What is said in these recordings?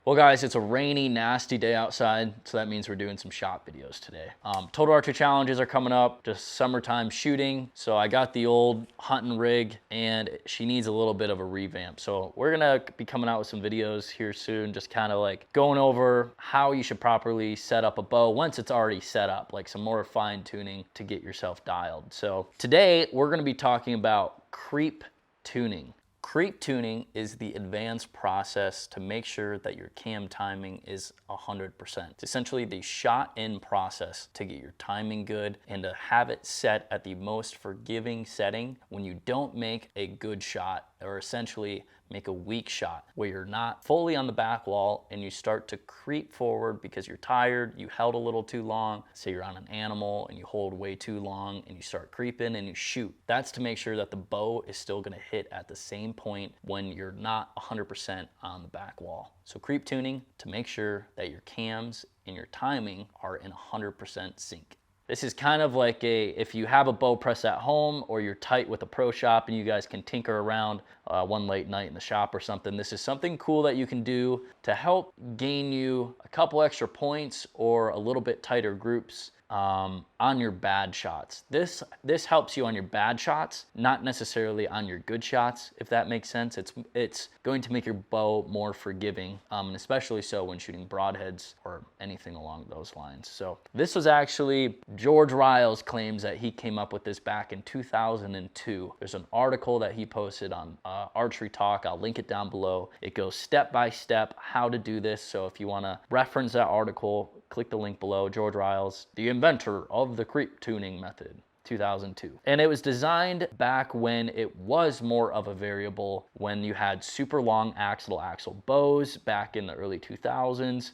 Well guys, it's a rainy, nasty day outside, so that means we're doing some shot videos today. Total archery challenges are coming up, just summertime shooting. So I got the old hunting rig and she needs a little bit of a revamp. So we're gonna be coming out with some videos here soon, just kind of like going over how you should properly set up a bow once it's already set up, like some more fine tuning to get yourself dialed. So today we're gonna be talking about creep tuning. Creep tuning is the advanced process to make sure that your cam timing is 100%. It's essentially the shot-in process to get your timing good and to have it set at the most forgiving setting when you don't make a good shot, or essentially make a weak shot where you're not fully on the back wall and you start to creep forward because you're tired, you held a little too long. Say you're on an animal and you hold way too long and you start creeping and you shoot. That's to make sure that the bow is still gonna hit at the same point when you're not 100% on the back wall. So creep tuning to make sure that your cams and your timing are in 100% sync. This is kind of like if you have a bow press at home or you're tight with a pro shop and you guys can tinker around one late night in the shop or something. This is something cool that you can do to help gain you a couple extra points or a little bit tighter groups on your bad shots. This helps you on your bad shots, not necessarily on your good shots, if that makes sense. It's going to make your bow more forgiving, and especially so when shooting broadheads or anything along those lines. So this was actually George Riles claims that he came up with this back in 2002. There's an article that he posted on Archery Talk. I'll link it down below. It goes step by step how to do this. So if you want to reference that article, click the link below. George Riles, the inventor of the creep tuning method, 2002. And it was designed back when it was more of a variable, when you had super long axle bows back in the early 2000s.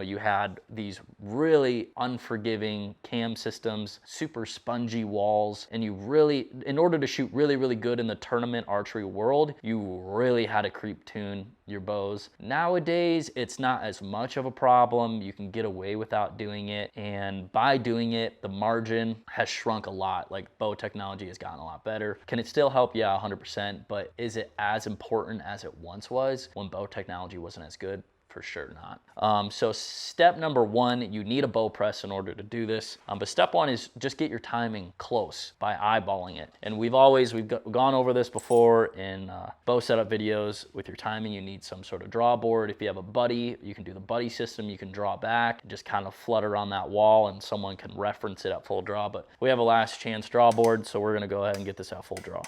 You had these really unforgiving cam systems, super spongy walls, and you really, in order to shoot really, really good in the tournament archery world, you really had to creep tune your bows. Nowadays, it's not as much of a problem. You can get away without doing it, and by doing it, the margin has shrunk a lot. Like, bow technology has gotten a lot better. Can it still help? Yeah, 100%, but is it as important as it once was when bow technology wasn't as good? For sure not. So step number one, you need a bow press in order to do this. But step one is just get your timing close by eyeballing it. And we've gone over this before in bow setup videos. With your timing, you need some sort of draw board. If you have a buddy, you can do the buddy system. You can draw back, just kind of flutter on that wall and someone can reference it at full draw. But we have a last chance draw board, so we're gonna go ahead and get this at full draw.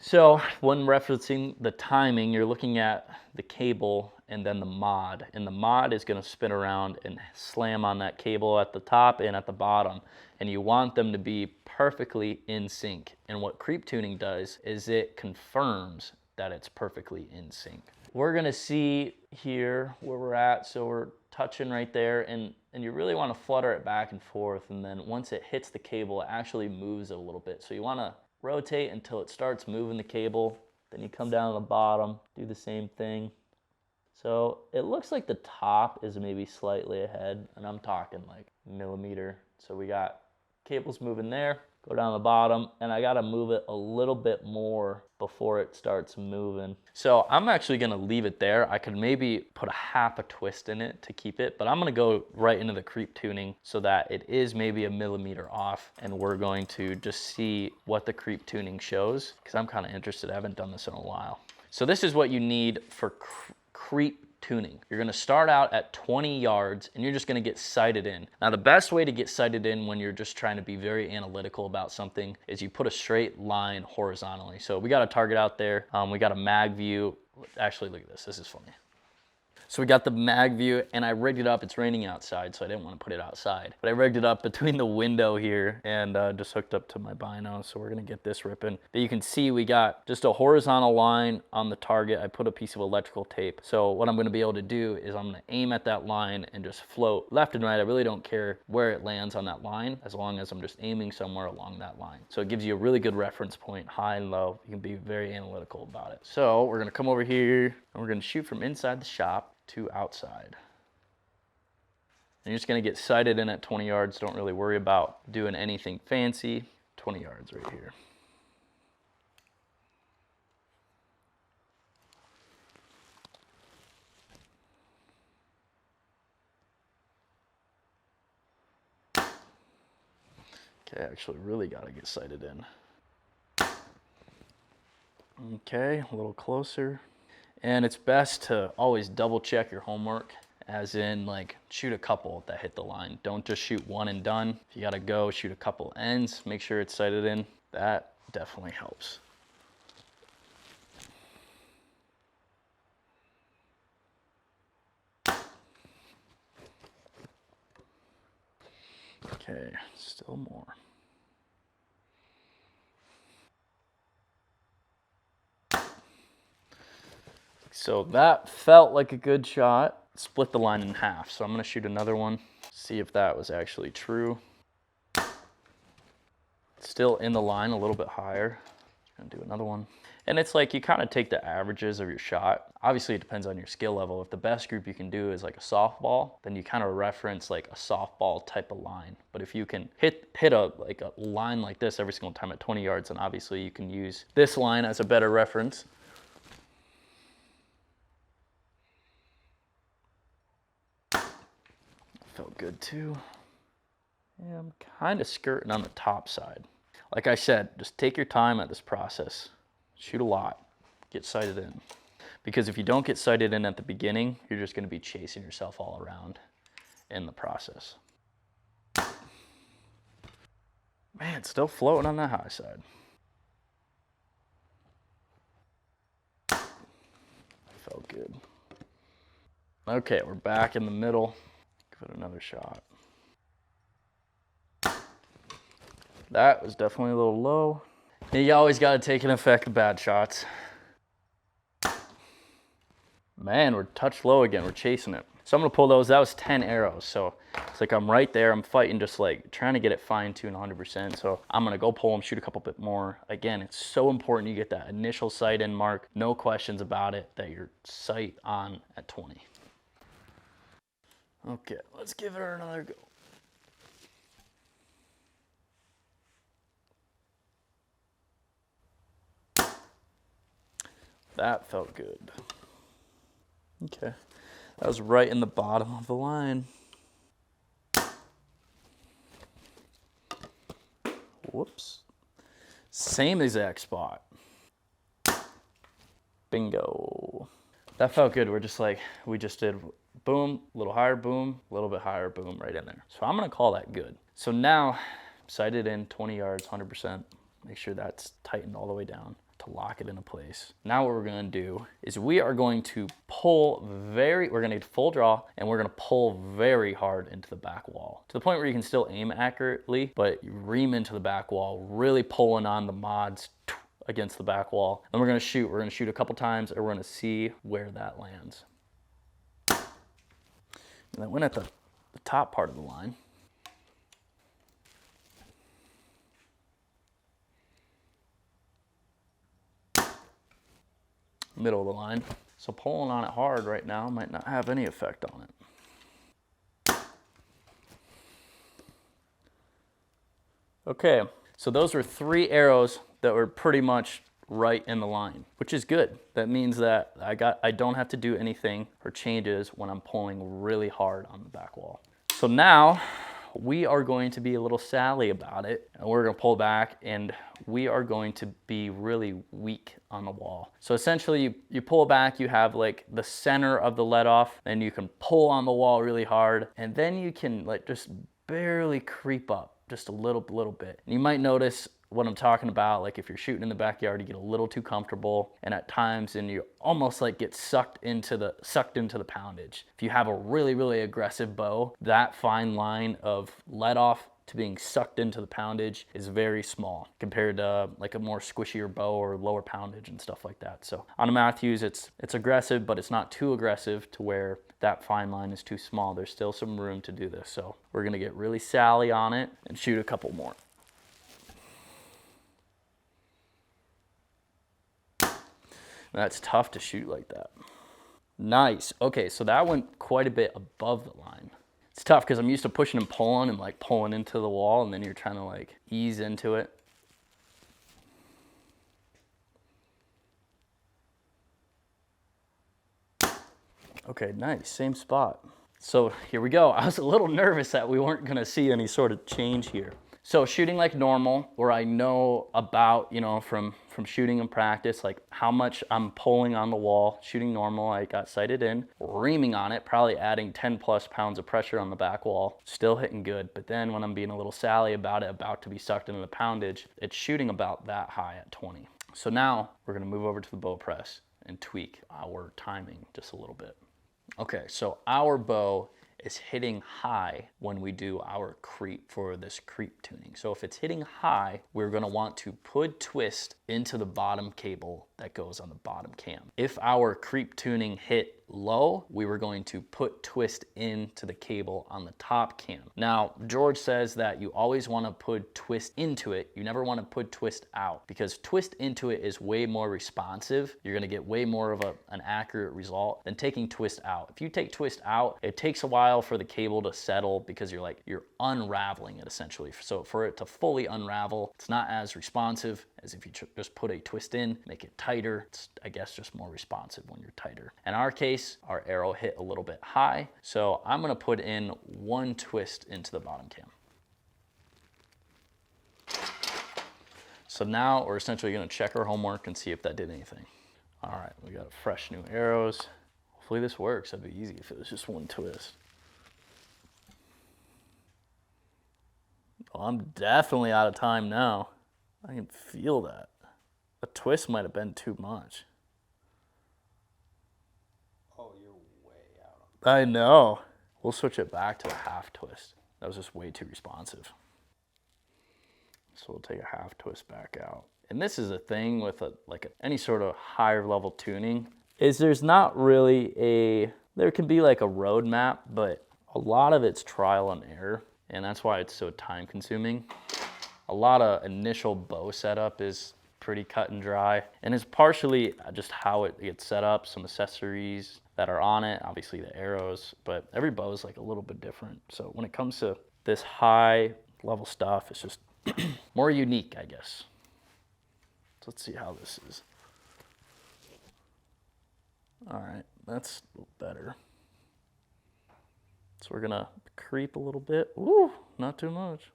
So when referencing the timing, you're looking at the cable and then the mod. And the mod is gonna spin around and slam on that cable at the top and at the bottom. And you want them to be perfectly in sync. And what creep tuning does is it confirms that it's perfectly in sync. We're gonna see here where we're at. So we're touching right there, and you really wanna flutter it back and forth. And then once it hits the cable, it actually moves a little bit. So you wanna rotate until it starts moving the cable. Then you come down to the bottom, do the same thing. So it looks like the top is maybe slightly ahead, and I'm talking like millimeter. So we got cables moving there, go down the bottom, and I gotta move it a little bit more before it starts moving. So I'm actually gonna leave it there. I could maybe put a half a twist in it to keep it, but I'm gonna go right into the creep tuning so that it is maybe a millimeter off, and we're going to just see what the creep tuning shows, because I'm kind of interested. I haven't done this in a while. So this is what you need for creep tuning. You're gonna start out at 20 yards and you're just gonna get sighted in. Now the best way to get sighted in when you're just trying to be very analytical about something is you put a straight line horizontally. So we got a target out there. We got a mag view. Actually, look at this. This is funny. So we got the mag view, and I rigged it up. It's raining outside, so I didn't want to put it outside. But I rigged it up between the window here and just hooked up to my bino. So we're gonna get this ripping. But you can see we got just a horizontal line on the target. I put a piece of electrical tape. So what I'm gonna be able to do is I'm gonna aim at that line and just float left and right. I really don't care where it lands on that line, as long as I'm just aiming somewhere along that line. So it gives you a really good reference point, high and low. You can be very analytical about it. So we're gonna come over here and we're gonna shoot from inside the shop to outside. And you're just gonna get sighted in at 20 yards. Don't really worry about doing anything fancy. 20 yards right here. actually really got to get sighted in. Okay, a little closer. And it's best to always double check your homework, as in like shoot a couple that hit the line. Don't just shoot one and done. If you gotta go, shoot a couple ends, make sure it's sighted in. That definitely helps. Okay, still more. So that felt like a good shot. Split the line in half. So I'm gonna shoot another one, see if that was actually true. Still in the line a little bit higher. Gonna do another one. And it's like you kind of take the averages of your shot. Obviously it depends on your skill level. If the best group you can do is like a softball, then you kind of reference like a softball type of line. But if you can hit a line like this every single time at 20 yards, then obviously you can use this line as a better reference. Felt good too. Yeah, I'm kind of skirting on the top side. Like I said, just take your time at this process. Shoot a lot, get sighted in. Because if you don't get sighted in at the beginning, you're just gonna be chasing yourself all around in the process. Man, it's still floating on the high side. Felt good. Okay, we're back in the middle. Give it another shot. That was definitely a little low. You always got to take into effect the bad shots. Man, we're touched low again. We're chasing it. So I'm going to pull those. That was 10 arrows. So it's like I'm right there. I'm fighting, just like trying to get it fine-tuned 100%. So I'm going to go pull them, shoot a couple bit more. Again, it's so important you get that initial sight in mark. No questions about it, that you're sight on at 20. Okay, let's give it another go. That felt good. Okay, that was right in the bottom of the line. Whoops. Same exact spot. Bingo. That felt good. We're just like, we just did boom, a little higher, boom, a little bit higher, boom, right in there. So I'm gonna call that good. So now, sighted in 20 yards, 100%. Make sure that's tightened all the way down to lock it into place. Now what we're gonna do is we are going to pull we're gonna need full draw, and we're gonna pull very hard into the back wall, to the point where you can still aim accurately, but you ream into the back wall, really pulling on the mods against the back wall. And we're gonna shoot a couple times, and we're gonna see where that lands. And that went at the top part of the line. Middle of the line. So pulling on it hard right now might not have any effect on it. Okay, so those were 3 arrows that were pretty much right in the line, which is good. That means that I don't have to do anything or changes when I'm pulling really hard on the back wall. So now we are going to be a little Sally about it, and we're gonna pull back, and we are going to be really weak on the wall. So essentially you pull back, you have like the center of the let off, and you can pull on the wall really hard, and then you can like just barely creep up just a little bit. And you might notice what I'm talking about, like if you're shooting in the backyard, you get a little too comfortable, and at times, and you almost like get sucked into the poundage. If you have a really aggressive bow, that fine line of let off to being sucked into the poundage is very small compared to like a more squishier bow or lower poundage and stuff like that. So on a Matthews, it's aggressive, but it's not too aggressive to where that fine line is too small. There's still some room to do this. So we're gonna get really Sally on it and shoot a couple more. That's tough to shoot like that. Nice. Okay, so that went quite a bit above the line. It's tough because I'm used to pushing and like pulling into the wall, and then you're trying to like ease into it. Okay, nice, same spot. So here we go. I was a little nervous that we weren't gonna see any sort of change here. So shooting like normal, where I know about, you know, from shooting in practice, like how much I'm pulling on the wall. Shooting normal, I got sighted in, reaming on it, probably adding 10 plus pounds of pressure on the back wall, still hitting good. But then when I'm being a little sally about it, about to be sucked into the poundage, it's shooting about that high at 20. So now we're gonna move over to the bow press and tweak our timing just a little bit. Okay, so our bow is hitting high when we do our creep for this creep tuning. So if it's hitting high, we're gonna want to put twist into the bottom cable that goes on the bottom cam. If our creep tuning hit low, we were going to put twist into the cable on the top cam. Now, George says that you always want to put twist into it. You never want to put twist out, because twist into it is way more responsive. You're going to get way more of an accurate result than taking twist out. If you take twist out, it takes a while for the cable to settle, because you're unraveling it essentially. So for it to fully unravel, it's not as responsive as if you just put a twist in, make it tighter. It's, I guess, just more responsive when you're tighter. In our case, our arrow hit a little bit high, so I'm gonna put in one twist into the bottom cam. So now we're essentially gonna check our homework and see if that did anything. All right, we got fresh new arrows. Hopefully this works. That'd be easy if it was just one twist. Well, I'm definitely out of time now. I can feel that. The twist might have been too much. Oh, you're way out. I know. We'll switch it back to a half twist. That was just way too responsive. So we'll take a half twist back out. And this is a thing with any sort of higher level tuning, is there's not really there can be like a roadmap, but a lot of it's trial and error. And that's why it's so time consuming. A lot of initial bow setup is pretty cut and dry, and it's partially just how it gets set up, some accessories that are on it, obviously the arrows, but every bow is like a little bit different. So when it comes to this high level stuff, it's just more unique, I guess. So let's see how this is. All right, that's a little better. So we're gonna creep a little bit. Ooh, not too much.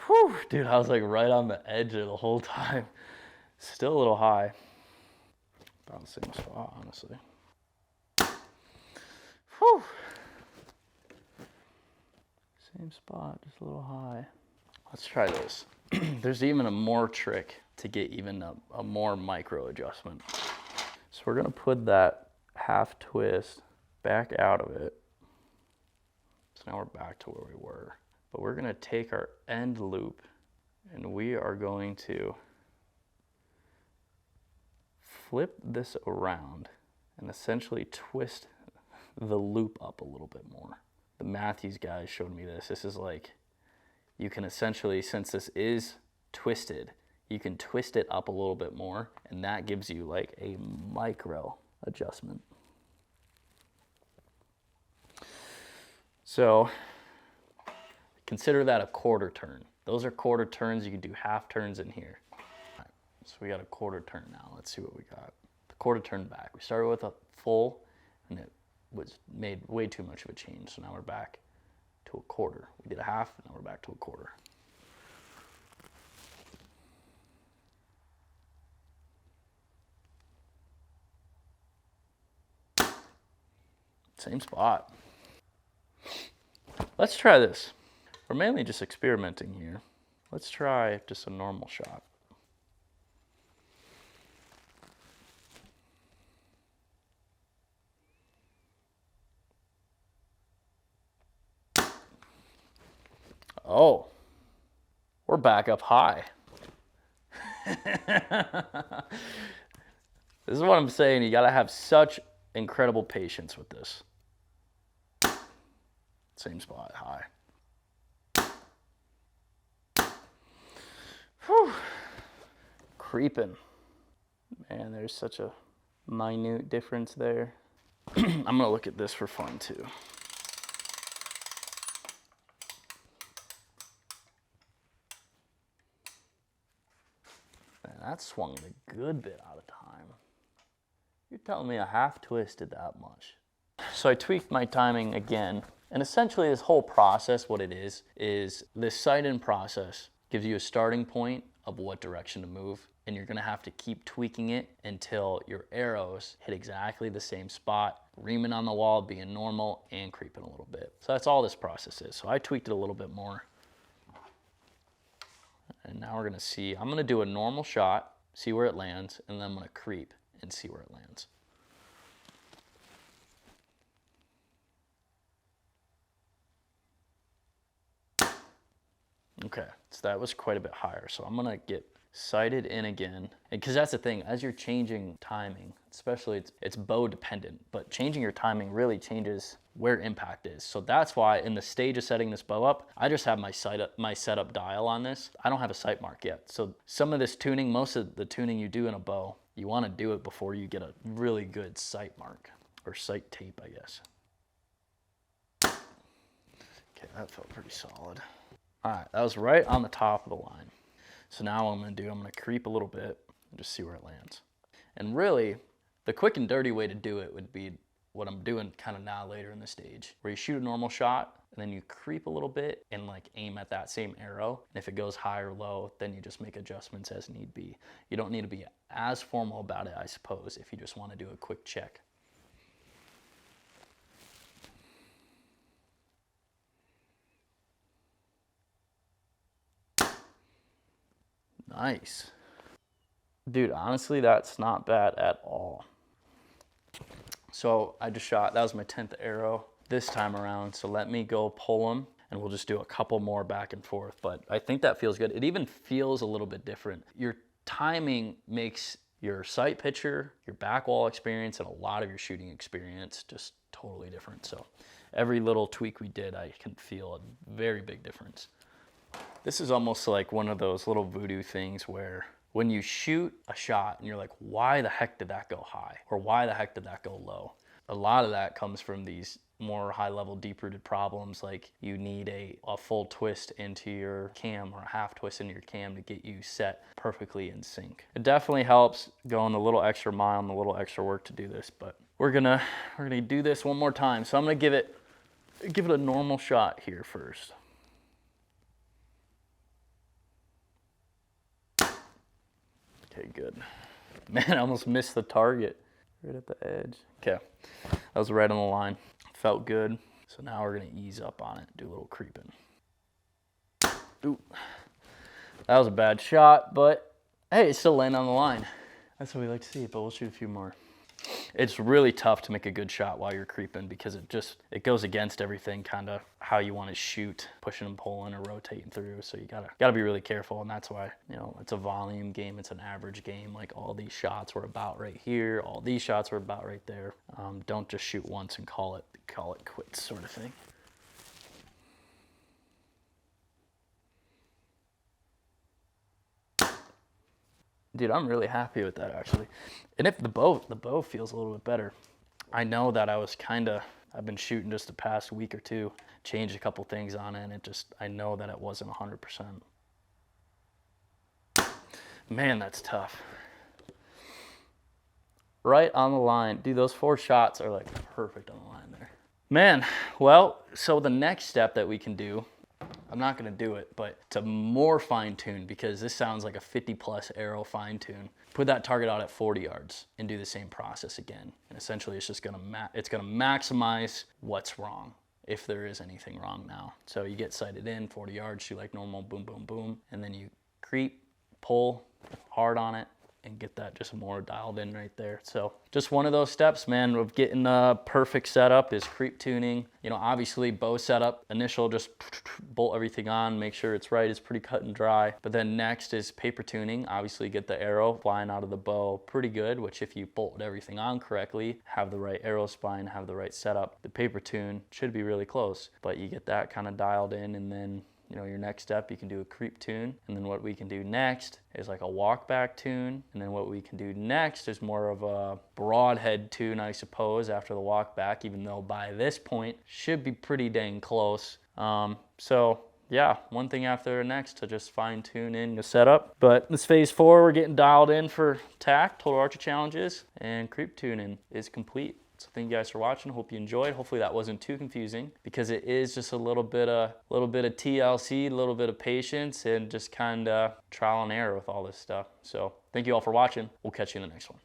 Whew, dude, I was like right on the edge of the whole time. Still a little high. About the same spot, honestly. Whew. Same spot, just a little high. Let's try this. There's even a more trick to get even a more micro adjustment. So we're gonna put that half twist back out of it. So now we're back to where we were. But we're gonna take our end loop and we are going to flip this around and essentially twist the loop up a little bit more. The Matthews guys showed me this. This is like, you can essentially, since this is twisted, you can twist it up a little bit more, and that gives you like a micro adjustment. So consider that a quarter turn. Those are quarter turns. You can do half turns in here. All right, so we got a quarter turn now. Let's see what we got. The quarter turn back. We started with a full, and it was made way too much of a change. So now we're back to a quarter. We did a half, and now we're back to a quarter. Same spot. Let's try this. We're mainly just experimenting here. Let's try just a normal shot. Oh, we're back up high. This is what I'm saying. You got to have such incredible patience with this. Same spot, high. Whew. Creeping. Man, there's such a minute difference there. I'm gonna look at this for fun too. Man, that swung a good bit out of time. You're telling me a half twist did that much. So I tweaked my timing again, And essentially this whole process, what it is this sight-in process gives you a starting point of what direction to move, and you're gonna have to keep tweaking it until your arrows hit exactly the same spot, reaming on the wall, being normal, and creeping a little bit. So that's all this process is. So I tweaked it a little bit more. And now we're gonna see, I'm gonna do a normal shot, see where it lands, and then I'm gonna creep and see where it lands. Okay, so that was quite a bit higher. So I'm gonna get sighted in again. And because that's the thing, as you're changing timing, especially it's bow dependent, but changing your timing really changes where impact is. So that's why in the stage of setting this bow up, I just have my setup dial on this. I don't have a sight mark yet. So some of this tuning, most of the tuning you do in a bow, you wanna do it before you get a really good sight mark, or sight tape, I guess. Okay, that felt pretty solid. All right, that was right on the top of the line. So now what I'm gonna do, I'm gonna creep a little bit and just see where it lands. And really, the quick and dirty way to do it would be what I'm doing kind of now later in the stage, where you shoot a normal shot and then you creep a little bit and like aim at that same arrow. And if it goes high or low, then you just make adjustments as need be. You don't need to be as formal about it, I suppose, if you just wanna do a quick check. Nice. Dude, honestly, that's not bad at all. So I just shot, that was my 10th arrow this time around. So let me go pull them and we'll just do a couple more back and forth. But I think that feels good. It even feels a little bit different. Your timing makes your sight picture, your back wall experience, and a lot of your shooting experience just totally different. So every little tweak we did, I can feel a very big difference. This is almost like one of those little voodoo things where when you shoot a shot and you're like, why the heck did that go high? Or why the heck did that go low? A lot of that comes from these more high level, deep rooted problems, like you need a full twist into your cam or a half twist into your cam to get you set perfectly in sync. It definitely helps going the little extra mile and the little extra work to do this, but we're gonna do this one more time. So I'm gonna give it a normal shot here first. Okay, good. Man, I almost missed the target right at the edge. Okay, that was right on the line. Felt good. So now we're gonna ease up on it, do a little creeping. Ooh, that was a bad shot, but hey, it still landed on the line. That's what we like to see, but we'll shoot a few more. It's really tough to make a good shot while you're creeping because it goes against everything, kind of how you want to shoot, pushing and pulling or rotating through. So you gotta be really careful, and that's why, you know, it's a volume game, it's an average game. Like all these shots were about right here, all these shots were about right there. Don't just shoot once and call it quits, sort of thing. Dude, I'm really happy with that actually. And if the bow feels a little bit better. I know that I've been shooting just the past week or two, changed a couple things on it, and I know that it wasn't 100%. Man, that's tough. Right on the line. Dude, those 4 shots are like perfect on the line there. Man, well, so the next step that we can do, I'm not gonna do it, but to more fine tune, because this sounds like a 50 plus arrow fine tune. Put that target out at 40 yards and do the same process again. And essentially it's just gonna maximize what's wrong, if there is anything wrong now. So you get sighted in, 40 yards, shoot like normal, boom, boom, boom. And then you creep, pull hard on it, and get that just more dialed in right there. So just one of those steps, man, of getting a perfect setup is creep tuning. You know, obviously bow setup, initial, just bolt everything on, make sure it's right, it's pretty cut and dry. But then next is paper tuning. Obviously get the arrow flying out of the bow pretty good, which if you bolted everything on correctly, have the right arrow spine, have the right setup, the paper tune should be really close. But you get that kind of dialed in, and then, you know, your next step, you can do a creep tune. And then what we can do next is like a walk back tune. And then what we can do next is more of a broadhead tune, I suppose, after the walk back, even though by this point should be pretty dang close. So yeah, one thing after the next to just fine tune in the setup. But this phase 4, we're getting dialed in for TAC, Total Archery Challenges, and creep tuning is complete. So thank you guys for watching. Hope you enjoyed. Hopefully that wasn't too confusing, because it is just a little bit of TLC, a little bit of patience, and just kind of trial and error with all this stuff. So thank you all for watching. We'll catch you in the next one.